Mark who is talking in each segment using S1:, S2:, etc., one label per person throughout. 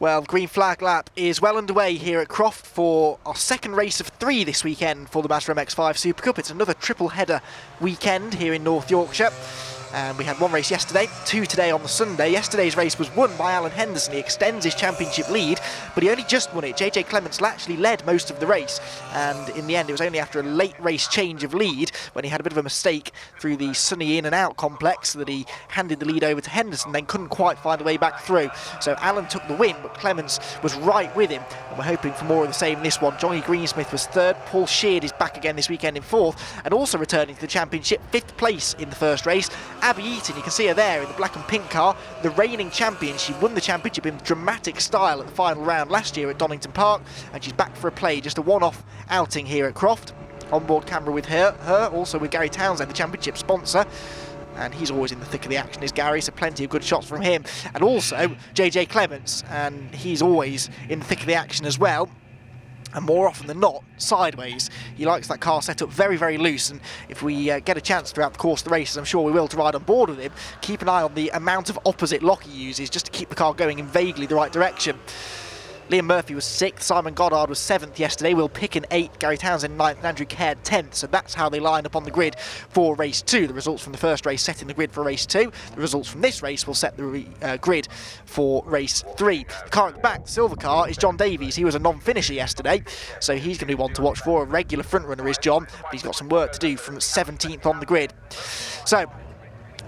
S1: Well, the green flag lap is well underway here at Croft for our second race of 3 this weekend for the Mazda MX-5 SuperCup. It's another triple header weekend here in North Yorkshire. And we had 1 race yesterday, 2 today on the Sunday. Yesterday's race was won by Alan Henderson. He extends his championship lead, but he only just won it. JJ Clements actually led most of the race, and in the end it was only after a late race change of lead, when he had a bit of a mistake through the sunny in and out complex, that he handed the lead over to Henderson, then couldn't quite find a way back through. So Alan took the win, but Clements was right with him, and we're hoping for more of the same in this one. Johnny Greensmith was 3rd, Paul Sheard is back again this weekend in 4th, and also returning to the championship, 5th place in the first race. Abby Eaton, you can see her there in the black and pink car, the reigning champion. She won the championship in dramatic style at the final round last year at Donington Park, and she's back for a play, just a one-off outing here at Croft. On-board camera with her, also with Gary Townsend, the championship sponsor, and he's always in the thick of the action, is Gary, so plenty of good shots from him. And also JJ Clements, and he's always in the thick of the action as well. And more often than not, sideways. He likes that car set up very, very loose, and if we get a chance throughout the course of the races, I'm sure we will, to ride on board with him, keep an eye on the amount of opposite lock he uses just to keep the car going in vaguely the right direction. Liam Murphy was 6th, Simon Goddard was 7th yesterday, Will Picken 8th, Gary Townsend 9th, and Andrew Caird 10th. So that's how they line up on the grid for race 2. The results from the first race setting the grid for race 2. The results from this race will set the grid for race 3. The car at the back, the silver car, is John Davies. He was a non-finisher yesterday, so he's going to be one to watch for. A regular front runner is John, but he's got some work to do from 17th on the grid. So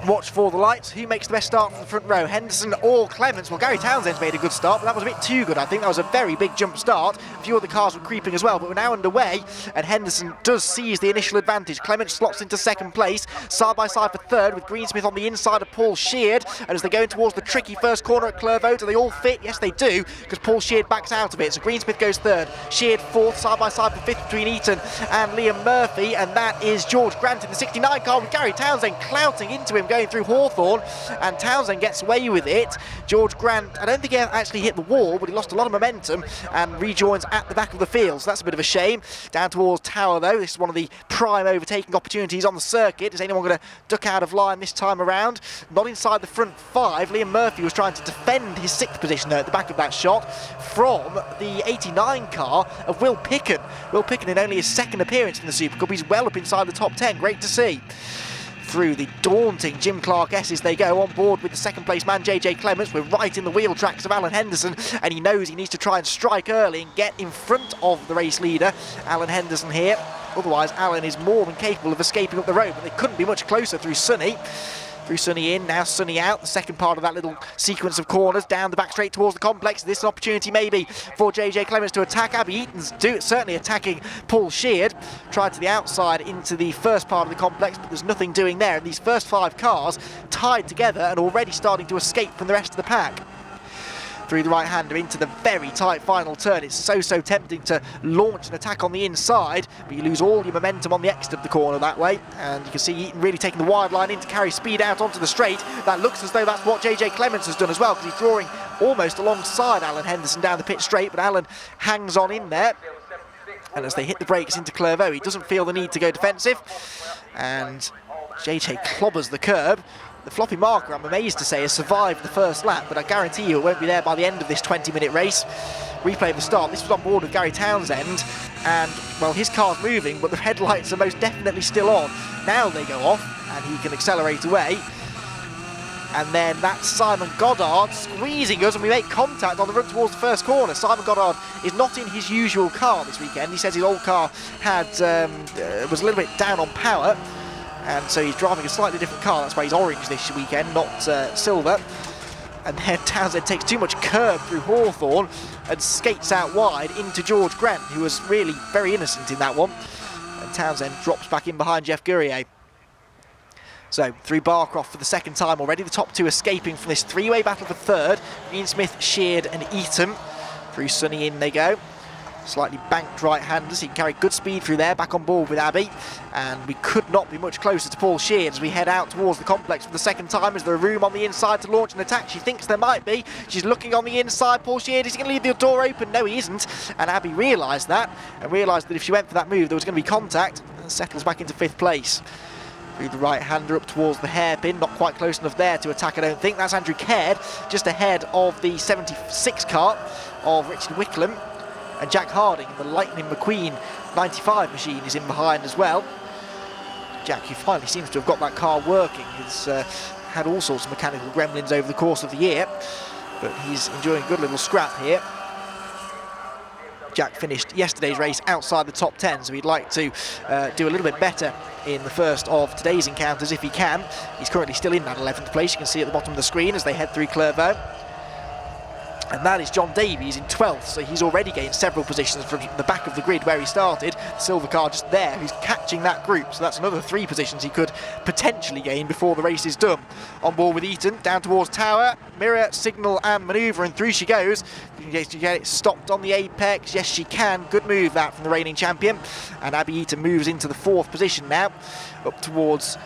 S1: watch for the lights. Who makes the best start from the front row, Henderson or Clements? Well, Gary Townsend's made a good start, but that was a bit too good. I think that was a very big jump start. A few other cars were creeping as well, but we're now underway, and Henderson does seize the initial advantage. Clements slots into 2nd place, side by side for 3rd, with Greensmith on the inside of Paul Sheard. And as they go in towards the tricky first corner at Clervaux, do they all fit? Yes, they do, because Paul Sheard backs out of it. So Greensmith goes 3rd, Sheard 4th, side by side for 5th between Eaton and Liam Murphy, and that is George Grant in the 69 car, with Gary Townsend clouting into him going through Hawthorne. And Townsend gets away with it. George Grant, I don't think he actually hit the wall, but he lost a lot of momentum and rejoins at the back of the field, so that's a bit of a shame. Down towards Tower though, this is one of the prime overtaking opportunities on the circuit. Is anyone going to duck out of line this time around? Not inside the front 5. Liam Murphy was trying to defend his 6th position there at the back of that shot from the 89 car of Will Picken. Will Picken in only his 2nd appearance in the SuperCup. He's well up inside the top 10, great to see. Through the daunting Jim Clark S's they go, on board with the 2nd place man JJ Clements. We're right in the wheel tracks of Alan Henderson, and he knows he needs to try and strike early and get in front of the race leader, Alan Henderson here. Otherwise Alan is more than capable of escaping up the road, but they couldn't be much closer through Sunny. Through Sunny in, now Sunny out, the second part of that little sequence of corners, down the back straight towards the complex. This opportunity maybe for JJ Clements to attack. Abby Eaton's certainly attacking Paul Sheard. Tried to the outside into the first part of the complex, but there's nothing doing there. And these first 5 cars tied together and already starting to escape from the rest of the pack. Through the right-hander into the very tight final turn. It's so tempting to launch an attack on the inside, but you lose all your momentum on the exit of the corner that way. And you can see Eaton really taking the wide line in to carry speed out onto the straight. That looks as though that's what JJ Clements has done as well, because he's drawing almost alongside Alan Henderson down the pit straight, but Alan hangs on in there. And as they hit the brakes into Clervaux, he doesn't feel the need to go defensive. And JJ clobbers the curb. The floppy marker, I'm amazed to say, has survived the first lap, but I guarantee you it won't be there by the end of this 20-minute race. Replay of the start. This was on board with Gary Townsend, and, well, his car's moving, but the headlights are most definitely still on. Now they go off, and he can accelerate away. And then that's Simon Goddard squeezing us, and we make contact on the run towards the first corner. Simon Goddard is not in his usual car this weekend. He says his old car had was a little bit down on power, and so he's driving a slightly different car. That's why he's orange this weekend, not silver. And then Townsend takes too much curb through Hawthorne and skates out wide into George Grant, who was really very innocent in that one. And Townsend drops back in behind Jeff Gurrier. So through Barcroft for the 2nd time already, the top 2 escaping from this 3-way battle for 3rd. Greensmith, Sheard and Eaton. Through Sunny in they go. Slightly banked right-handers, he can carry good speed through there, back on board with Abby. And we could not be much closer to Paul Sheard as we head out towards the complex for the 2nd time. Is there room on the inside to launch an attack? She thinks there might be. She's looking on the inside. Paul Sheard, is he going to leave the door open? No, he isn't. And Abby realised that, and realised that if she went for that move, there was going to be contact, and settles back into 5th place. Through the right-hander up towards the hairpin, not quite close enough there to attack, I don't think. That's Andrew Caird, just ahead of the 76 car of Richard Wickham. And Jack Harding, the Lightning McQueen 95 machine, is in behind as well. Jack, who finally seems to have got that car working, has had all sorts of mechanical gremlins over the course of the year, but he's enjoying a good little scrap here. Jack finished yesterday's race outside the top 10, so he'd like to do a little bit better in the first of today's encounters if he can. He's currently still in that 11th place, you can see at the bottom of the screen as they head through Clairvaux. And that is John Davies in 12th, so he's already gained several positions from the back of the grid where he started. The silver car just there, who's catching that group, so that's another 3 positions he could potentially gain before the race is done. On board with Eaton, down towards Tower, mirror, signal and manoeuvre, and through she goes. To get it stopped on the apex, yes she can, good move that from the reigning champion. And Abby Eaton moves into the 4th position now, up towards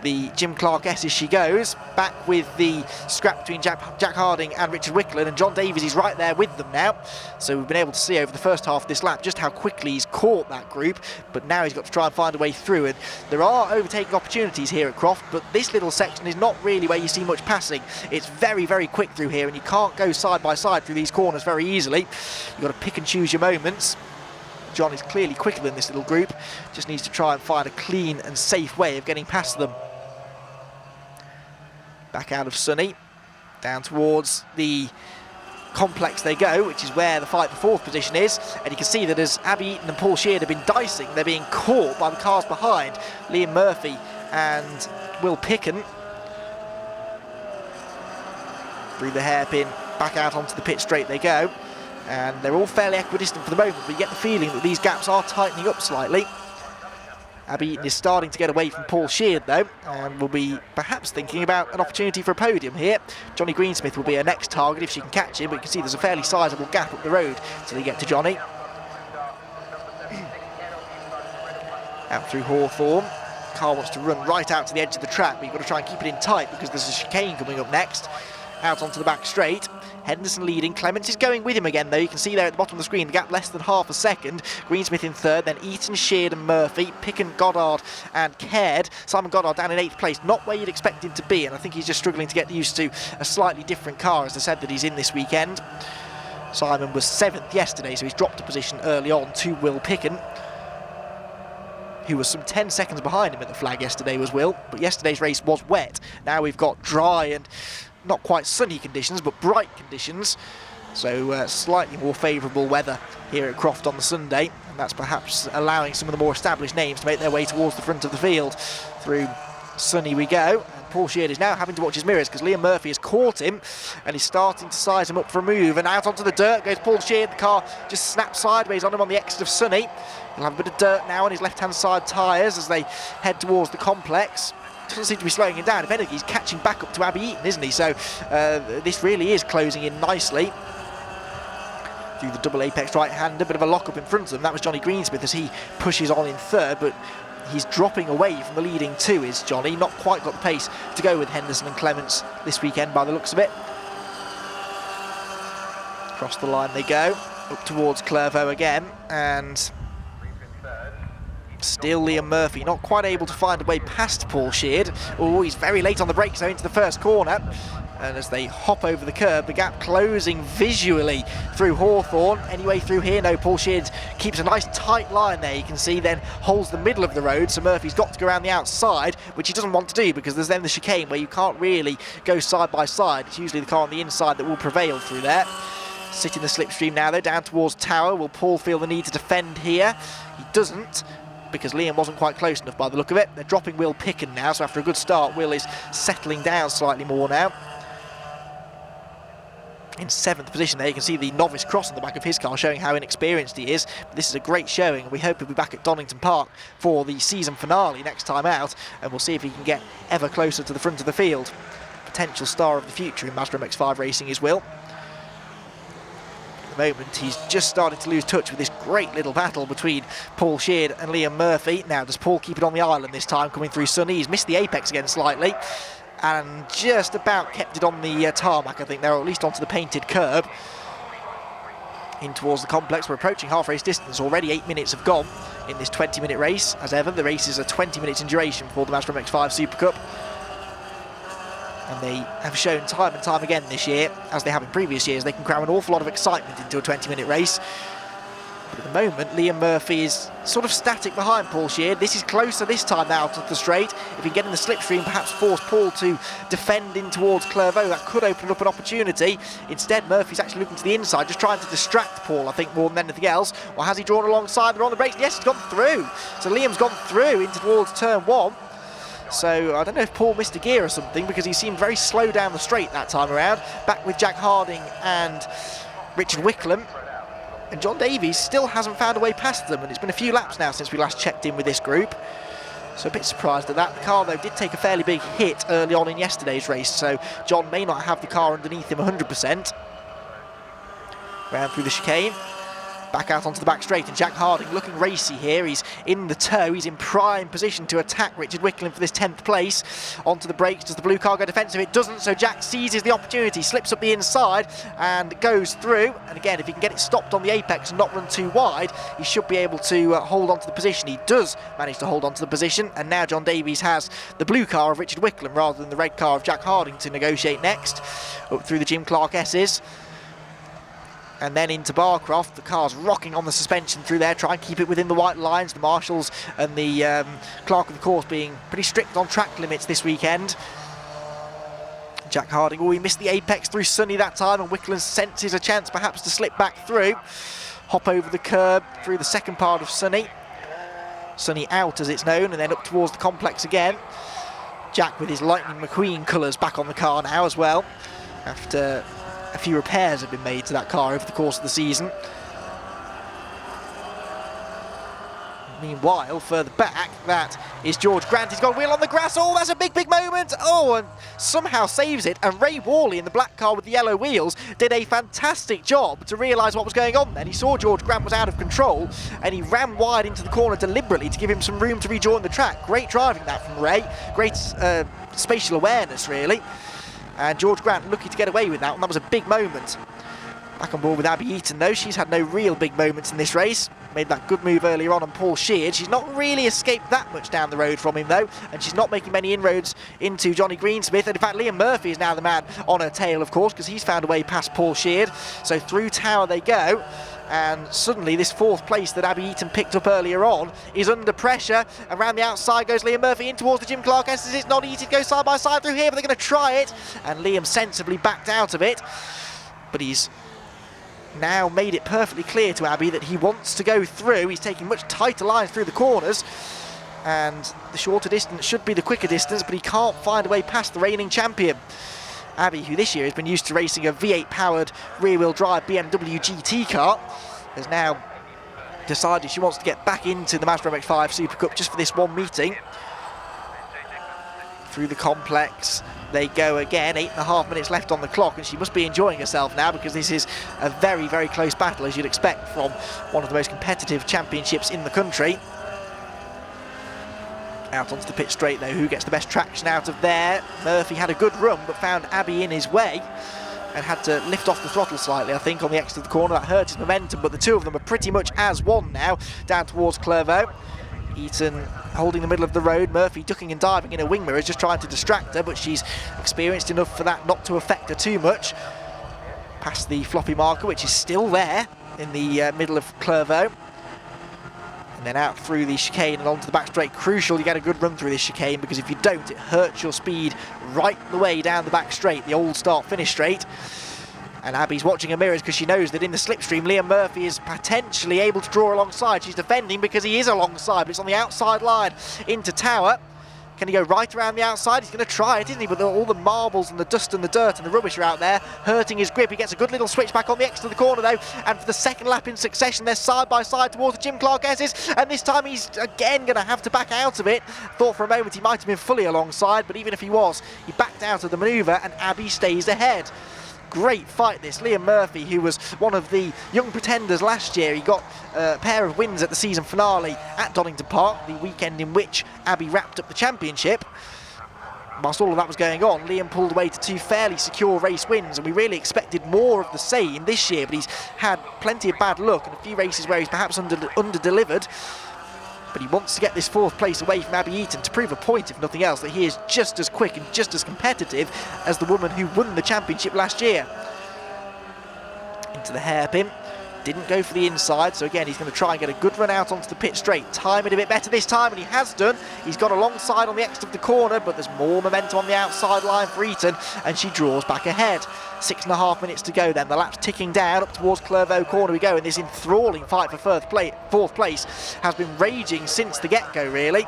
S1: the Jim Clark S as she goes, back with the scrap between Jack Harding and Richard Wickham, and John Davies is right there with them now. So we've been able to see over the first half of this lap just how quickly he's caught that group, but now he's got to try and find a way through, and there are overtaking opportunities here at Croft, but this little section is not really where you see much passing. It's very, very quick through here, and you can't go side by side through these corners very easily. You've got to pick and choose your moments. John is clearly quicker than this little group, just needs to try and find a clean and safe way of getting past them. Back out of Sunny, down towards the complex they go, which is where the fight for 4th position is, and you can see that as Abby Eaton and Paul Sheard have been dicing, they're being caught by the cars behind. Liam Murphy and Will Picken through the hairpin, back out onto the pit straight they go, and they're all fairly equidistant for the moment, but you get the feeling that these gaps are tightening up slightly. Abby Eaton is starting to get away from Paul Sheard though, and will be perhaps thinking about an opportunity for a podium here. Johnny Greensmith will be her next target if she can catch him, but you can see there's a fairly sizable gap up the road till they get to Johnny. Out through Hawthorne. Car wants to run right out to the edge of the track, but you've got to try and keep it in tight because there's a chicane coming up next. Out onto the back straight. Henderson leading, Clements is going with him again though, you can see there at the bottom of the screen the gap less than half a second. Greensmith in 3rd, then Eaton, Sheard and Murphy, Picken, Goddard and Caird. Simon Goddard down in 8th place, not where you'd expect him to be, and I think he's just struggling to get used to a slightly different car as I said that he's in this weekend. Simon was 7th yesterday, so he's dropped a position early on to Will Picken, who was some 10 seconds behind him at the flag yesterday was Will, but yesterday's race was wet. Now we've got dry and not quite sunny conditions, but bright conditions, so slightly more favourable weather here at Croft on the Sunday, and that's perhaps allowing some of the more established names to make their way towards the front of the field. Through Sunny we go, and Paul Sheard is now having to watch his mirrors because Liam Murphy has caught him and he's starting to size him up for a move, and out onto the dirt goes Paul Sheard. The car just snaps sideways on him on the exit of Sunny. He'll have a bit of dirt now on his left-hand side tyres as they head towards the complex. Doesn't seem to be slowing him down. If anything, he's catching back up to Abby Eaton, isn't he? So this really is closing in nicely. Through the double apex right-hander, bit of a lock-up in front of them. That was Johnny Greensmith as he pushes on in 3rd, but he's dropping away from the leading 2 is Johnny. Not quite got the pace to go with Henderson and Clements this weekend by the looks of it. Across the line they go, up towards Clairvaux again, and still Liam Murphy not quite able to find a way past Paul Sheard. Oh, he's very late on the brakes though into the first corner, and as they hop over the curb, the gap closing visually through Hawthorne. Anyway through here, no, Paul Sheard keeps a nice tight line there, you can see, then holds the middle of the road, so Murphy's got to go around the outside, which he doesn't want to do because there's then the chicane where you can't really go side by side. It's usually the car on the inside that will prevail through there. Sit in the slipstream now though, down towards Tower. Will Paul feel the need to defend here? He doesn't, because Liam wasn't quite close enough by the look of it. They're dropping Will Picken now, so after a good start, Will is settling down slightly more now. In 7th position there, you can see the novice cross on the back of his car showing how inexperienced he is. But this is a great showing, and we hope he'll be back at Donington Park for the season finale next time out, and we'll see if he can get ever closer to the front of the field. Potential star of the future in Mazda MX-5 racing is Will. Moment he's just started to lose touch with this great little battle between Paul Sheard and Liam Murphy. Now does Paul keep it on the island this time, coming through Sunny? He's missed the apex again slightly and just about kept it on the tarmac, I think, there, or at least onto the painted curb. in towards the complex. We're approaching half race distance already. 8 minutes have gone in this 20-minute race. As ever, the races are 20 minutes in duration for the Mazda MX-5 SuperCup, and they have shown time and time again this year, as they have in previous years, they can cram an awful lot of excitement into a 20-minute race. But at the moment, Liam Murphy is sort of static behind Paul Sheard. This is closer this time now to the straight. If he can get in the slipstream, perhaps force Paul to defend in towards Clairvaux, that could open up an opportunity. Instead, Murphy's actually looking to the inside, just trying to distract Paul, I think, more than anything else. Or has he drawn alongside? They're on the brakes. Yes, he's gone through. So Liam's gone through into towards turn 1. So I don't know if Paul missed a gear or something, because he seemed very slow down the straight that time around. Back with Jack Harding and Richard Wickham. And John Davies still hasn't found a way past them, and it's been a few laps now since we last checked in with this group. So a bit surprised at that. The car, though, did take a fairly big hit early on in yesterday's race, so John may not have the car underneath him 100%. Round through the chicane. Back out onto the back straight, and Jack Harding looking racy here. He's in the tow, he's in prime position to attack Richard Wickham for this 10th place. Onto the brakes, does the blue car go defensive? It doesn't, so Jack seizes the opportunity, slips up the inside and goes through. And again, if he can get it stopped on the apex and not run too wide, he should be able to hold on to the position. He does manage to hold on to the position, and now John Davies has the blue car of Richard Wickham rather than the red car of Jack Harding to negotiate next. Up through the Jim Clark S's. And then into Barcroft. The car's rocking on the suspension through there, try and keep it within the white lines. The marshals and the clerk of the course being pretty strict on track limits this weekend. Jack Harding, he missed the apex through Sunny that time, and Wickham senses a chance perhaps to slip back through. Hop over the curb through the second part of Sunny. Sunny out, as it's known, and then up towards the complex again. Jack with his Lightning McQueen colours back on the car now as well, after a few repairs have been made to that car over the course of the season. Meanwhile, further back, that is George Grant. He's got a wheel on the grass. Oh, that's a big, big moment. Oh, and somehow saves it. And Ray Worley in the black car with the yellow wheels did a fantastic job to realise what was going on then. He saw George Grant was out of control, and he ran wide into the corner deliberately to give him some room to rejoin the track. Great driving that from Ray. Great spatial awareness, really. And George Grant lucky to get away with that one. That was a big moment. Back on board with Abby Eaton, though. She's had no real big moments in this race. Made that good move earlier on Paul Sheard. She's not really escaped that much down the road from him, though. And she's not making many inroads into Johnny Greensmith. And in fact, Liam Murphy is now the man on her tail, of course, because he's found a way past Paul Sheard. So through Tower they go. And suddenly this 4th place that Abby Eaton picked up earlier on is under pressure. Around the outside goes Liam Murphy in towards the Jim Clark S's. It's not easy to go side by side through here, but they're going to try it. And Liam sensibly backed out of it. But he's now made it perfectly clear to Abby that he wants to go through. He's taking much tighter lines through the corners. And the shorter distance should be the quicker distance, but he can't find a way past the reigning champion. Abby, who this year has been used to racing a V8-powered rear-wheel drive BMW GT car, has now decided she wants to get back into the Mazda MX-5 SuperCup just for this one meeting. Through the complex they go again. 8.5 minutes left on the clock, and she must be enjoying herself now, because this is a very, very close battle, as you'd expect from one of the most competitive championships in the country. Out onto the pit straight, though. Who gets the best traction out of there? Murphy had a good run, but found Abby in his way and had to lift off the throttle slightly, I think, on the exit of the corner. That hurt his momentum, but the two of them are pretty much as one now, down towards Clairvaux. Eaton holding the middle of the road. Murphy ducking and diving in her wing mirrors, just trying to distract her, but she's experienced enough for that not to affect her too much. Past the floppy marker, which is still there in the middle of Clairvaux. And then out through the chicane and onto the back straight. Crucial you get a good run through this chicane, because if you don't, it hurts your speed right the way down the back straight, the old start-finish straight. And Abby's watching her mirrors, because she knows that in the slipstream, Liam Murphy is potentially able to draw alongside. She's defending because he is alongside, but it's on the outside line into Tower. Can he go right around the outside? He's going to try it, isn't he? But all the marbles and the dust and the dirt and the rubbish are out there, hurting his grip. He gets a good little switch back on the exit of the corner, though. And for the second lap in succession, they're side by side towards the Jim Clark S's. And this time he's again going to have to back out of it. Thought for a moment he might have been fully alongside, but even if he was, he backed out of the manoeuvre, and Abby stays ahead. Great fight this. Liam Murphy, who was one of the young pretenders last year, he got a pair of wins at the season finale at Donington Park, the weekend in which Abby wrapped up the championship. whilst all of that was going on, Liam pulled away to 2 fairly secure race wins, and we really expected more of the same this year, but he's had plenty of bad luck and a few races where he's perhaps under-delivered. But he wants to get this 4th place away from Abby Eaton to prove a point, if nothing else, that he is just as quick and just as competitive as the woman who won the championship last year. Into the hairpin. Didn't go for the inside, so again he's going to try and get a good run out onto the pit straight. Time it a bit better this time, and he has done. He's got alongside on the exit of the corner, but there's more momentum on the outside line for Eaton, and she draws back ahead. 6.5 minutes to go then. The lap's ticking down up towards Clervaux corner we go, and this enthralling fight for 4th place has been raging since the get-go, really.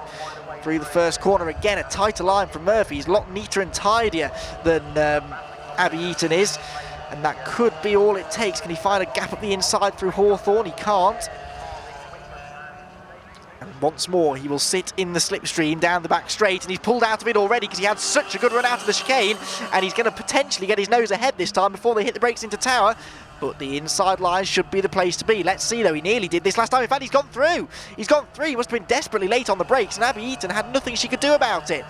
S1: Through the first corner again, a tighter line from Murphy. He's a lot neater and tidier than Abby Eaton is. And that could be all it takes. Can he find a gap up the inside through Hawthorne? He can't. And once more, he will sit in the slipstream down the back straight, and he's pulled out of it already because he had such a good run out of the chicane, and he's going to potentially get his nose ahead this time before they hit the brakes into Tower. But the inside line should be the place to be. Let's see, though. He nearly did this last time. In fact, he's gone through. He's gone through. He must have been desperately late on the brakes, and Abby Eaton had nothing she could do about it.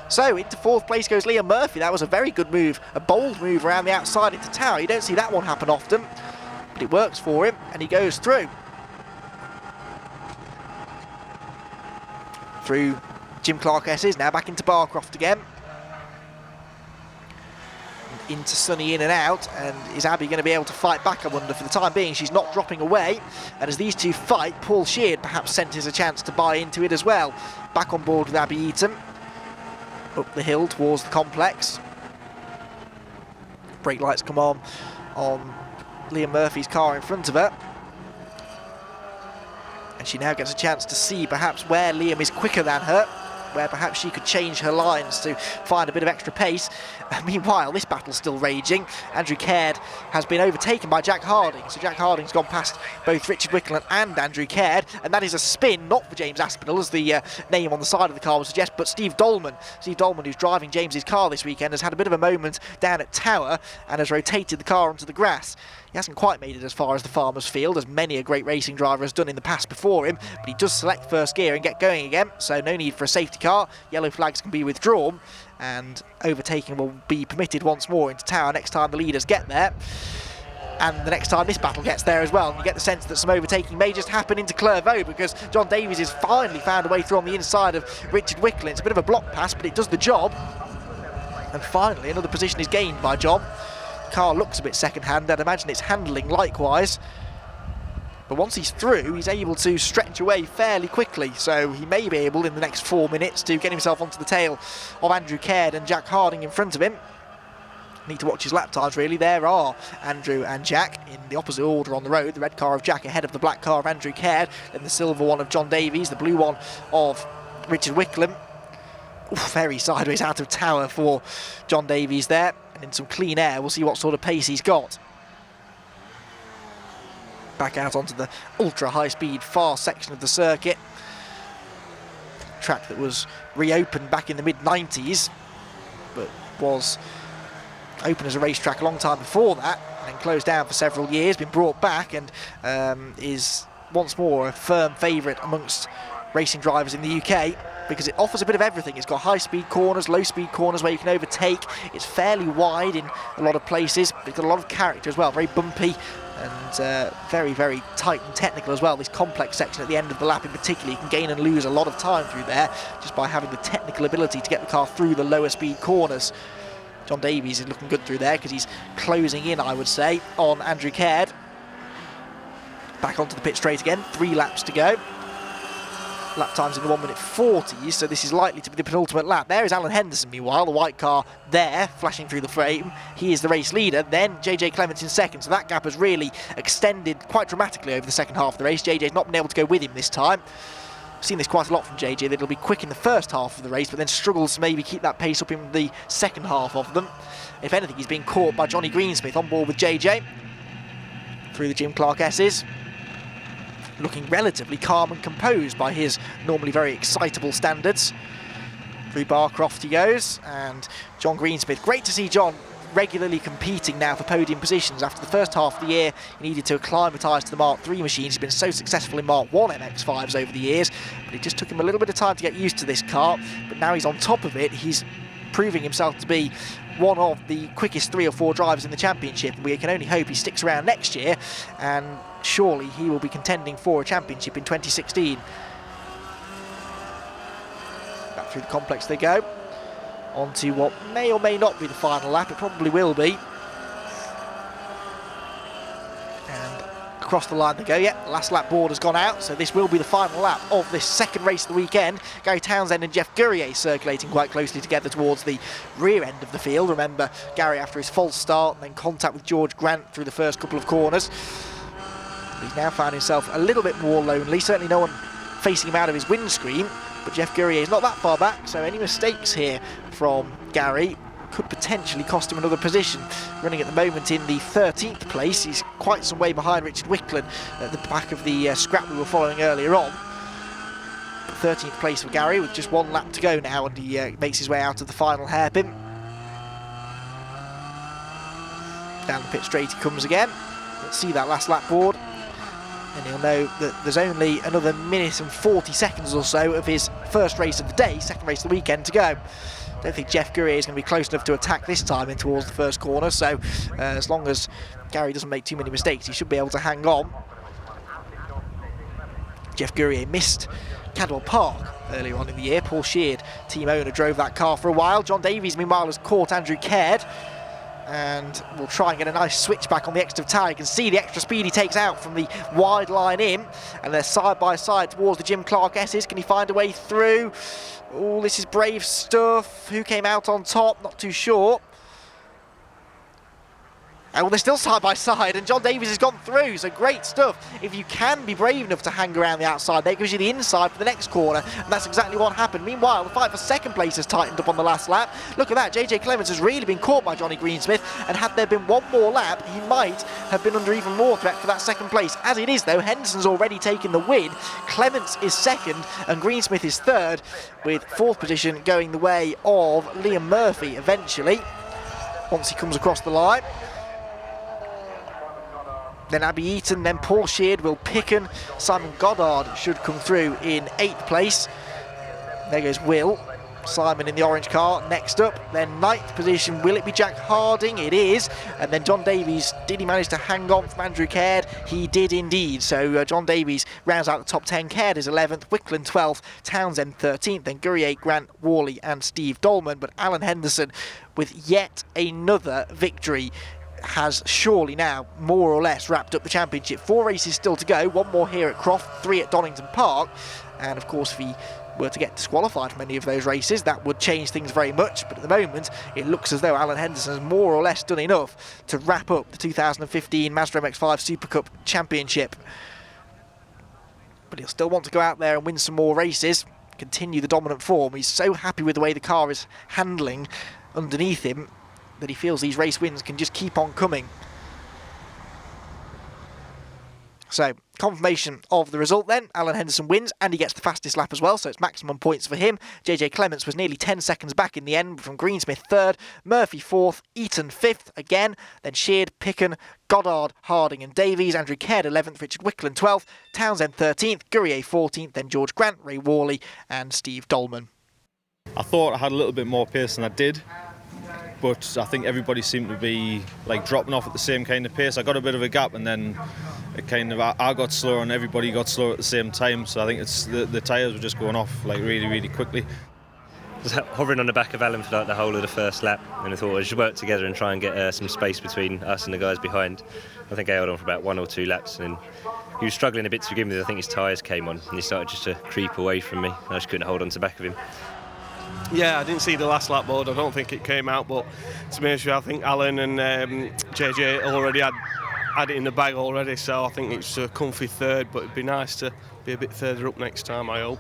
S1: So into 4th place goes Liam Murphy. That was a very good move, a bold move around the outside into Tower. You don't see that one happen often, but it works for him, and he goes through. Through Jim Clark S's, now back into Barcroft again. And into Sunny in and out, and is Abby going to be able to fight back, I wonder? For the time being, she's not dropping away, and as these two fight, Paul Sheard perhaps centres a chance to buy into it as well. Back on board with Abby Eaton. Up the hill towards the complex. Brake lights come on Liam Murphy's car in front of her. And she now gets a chance to see perhaps where Liam is quicker than her, where perhaps she could change her lines to find a bit of extra pace. And meanwhile, this battle's still raging. Andrew Caird has been overtaken by Jack Harding, so Jack Harding's gone past both Richard Wickland and Andrew Caird, and that is a spin, not for James Aspinall, as the name on the side of the car would suggest, but Steve Dolman, who's driving James's car this weekend, has had a bit of a moment down at Tower and has rotated the car onto the grass. He hasn't quite made it as far as the Farmers Field, as many a great racing driver has done in the past before him, but he does select first gear and get going again, so no need for a safety car. Yellow flags can be withdrawn, and overtaking will be permitted once more into Tower next time the leaders get there, and the next time this battle gets there as well. And you get the sense that some overtaking may just happen into Clervaux, because John Davies has finally found a way through on the inside of Richard Wickland. It's a bit of a block pass, but it does the job, and finally another position is gained by John. The car looks a bit second-hand, I'd imagine it's handling likewise. But once he's through, he's able to stretch away fairly quickly, so he may be able in the next 4 minutes to get himself onto the tail of Andrew Caird and Jack Harding in front of him. Need to watch his lap times, really. There are Andrew and Jack in the opposite order on the road. The red car of Jack ahead of the black car of Andrew Caird, then the silver one of John Davies, the blue one of Richard Wickland. Very sideways out of Tower for John Davies there, and in some clean air we'll see what sort of pace he's got. Back out onto the ultra high speed far section of the circuit, track that was reopened back in the mid-90s but was open as a racetrack a long time before that and closed down for several years, been brought back, and is once more a firm favourite amongst racing drivers in the UK, because it offers a bit of everything. It's got high-speed corners, low-speed corners where you can overtake. It's fairly wide in a lot of places, but it's got a lot of character as well, very bumpy and very, very tight and technical as well. This complex section at the end of the lap in particular, you can gain and lose a lot of time through there just by having the technical ability to get the car through the lower speed corners. John Davies is looking good through there because he's closing in, I would say, on Andrew Caird. Back onto the pit straight again, 3 laps to go. Lap times in the 1:40s, so this is likely to be the penultimate lap. There is Alan Henderson, meanwhile, the white car there, flashing through the frame. He is the race leader, then JJ Clements in second, so that gap has really extended quite dramatically over the second half of the race. JJ's not been able to go with him this time. I've seen this quite a lot from JJ, that it'll be quick in the first half of the race, but then struggles to maybe keep that pace up in the second half of them. If anything, he's being caught by Johnny Greensmith on board with JJ through the Jim Clark S's. Looking relatively calm and composed by his normally very excitable standards. Through Barcroft he goes, and John Greensmith. Great to see John regularly competing now for podium positions. After the first half of the year, he needed to acclimatise to the Mark III machines. He's been so successful in Mark I MX-5s over the years, but it just took him a little bit of time to get used to this car. But now he's on top of it, he's proving himself to be one of the quickest 3 or 4 drivers in the championship. We can only hope he sticks around next year, and surely he will be contending for a championship in 2016. Back through the complex they go, onto what may or may not be the final lap. It probably will be. And across the line they go. Yeah, last lap board has gone out, so this will be the final lap of this second race of the weekend. Gary Townsend and Jeff Gurrier circulating quite closely together towards the rear end of the field. Remember, Gary, after his false start, then contact with George Grant through the first couple of corners. He's now found himself a little bit more lonely. Certainly no one facing him out of his windscreen, but Jeff Gurrier is not that far back, so any mistakes here from Gary could potentially cost him another position. Running at the moment in the 13th place. He's quite some way behind Richard Wickland at the back of the scrap we were following earlier on. 13th place for Gary with just 1 lap to go now, and he makes his way out of the final hairpin. Down the pit straight he comes again. Let's see that last lap board, and he'll know that there's only another minute and 40 seconds or so of his first race of the day, second race of the weekend to go. I don't think Jeff Gurrier is going to be close enough to attack this time in towards the first corner, so as long as Gary doesn't make too many mistakes, he should be able to hang on. Jeff Gurrier missed Cadwell Park earlier on in the year. Paul Sheard, team owner, drove that car for a while. John Davies, meanwhile, has caught Andrew Caird, and we'll try and get a nice switch back on the extra tyre. You can see the extra speed he takes out from the wide line in, and they're side by side towards the Jim Clark S's. Can he find a way through? Oh, this is brave stuff. Who came out on top? Not too sure. And well, they're still side by side, and John Davies has gone through, so great stuff. If you can be brave enough to hang around the outside, that gives you the inside for the next corner, and that's exactly what happened. Meanwhile, the fight for second place has tightened up on the last lap. Look at that, JJ Clements has really been caught by Johnny Greensmith, and had there been one more lap, he might have been under even more threat for that second place. As it is, though, Henderson's already taken the win. Clements is second, and Greensmith is third, with fourth position going the way of Liam Murphy eventually, once he comes across the line. Then Abby Eaton, then Paul Sheard, Will Picken, Simon Goddard should come through in 8th place. There goes Will. Simon in the orange car. Next up, then 9th position. Will it be Jack Harding? It is. And then John Davies, did he manage to hang on from Andrew Caird? He did indeed. So John Davies rounds out the top 10. Caird is 11th, Wickland 12th, Townsend 13th, then Gurrier, Grant, Worley and Steve Dolman. But Alan Henderson, with yet another victory, has surely now more or less wrapped up the championship. 4 races still to go, 1 more here at Croft, 3 at Donington Park, and of course if he were to get disqualified from any of those races, that would change things very much. But at the moment it looks as though Alan Henderson has more or less done enough to wrap up the 2015 Mazda MX-5 SuperCup Championship. But he'll still want to go out there and win some more races, continue the dominant form. He's so happy with the way the car is handling underneath him that he feels these race wins can just keep on coming. So, confirmation of the result then. Alan Henderson wins, and he gets the fastest lap as well, so it's maximum points for him. JJ Clements was nearly 10 seconds back in the end, from Greensmith 3rd, Murphy 4th, Eaton 5th again, then Sheard, Picken, Goddard, Harding and Davies, Andrew Caird 11th, Richard Wickland 12th, Townsend 13th, Gurrier 14th, then George Grant, Ray Worley and Steve Dolman.
S2: I thought I had a little bit more pace than I did, but I think everybody seemed to be like dropping off at the same kind of pace. I got a bit of a gap, and then it kind of I got slower and everybody got slower at the same time. So I think it's the tyres were just going off like really quickly.
S3: I was hovering on the back of Alan for like the whole of the first lap, and I thought I'd just work together and try and get some space between us and the guys behind. I think I held on for about 1 or 2 laps, and then he was struggling a bit to begin with. I think his tyres came on and he started just to creep away from me. I just couldn't hold on to the back of him.
S4: Yeah, I didn't see the last lap board. I don't think it came out, but to be honest with you, I think Alan and JJ already had it in the bag already, so I think it's a comfy third, but it'd be nice to be a bit further up next time, I hope.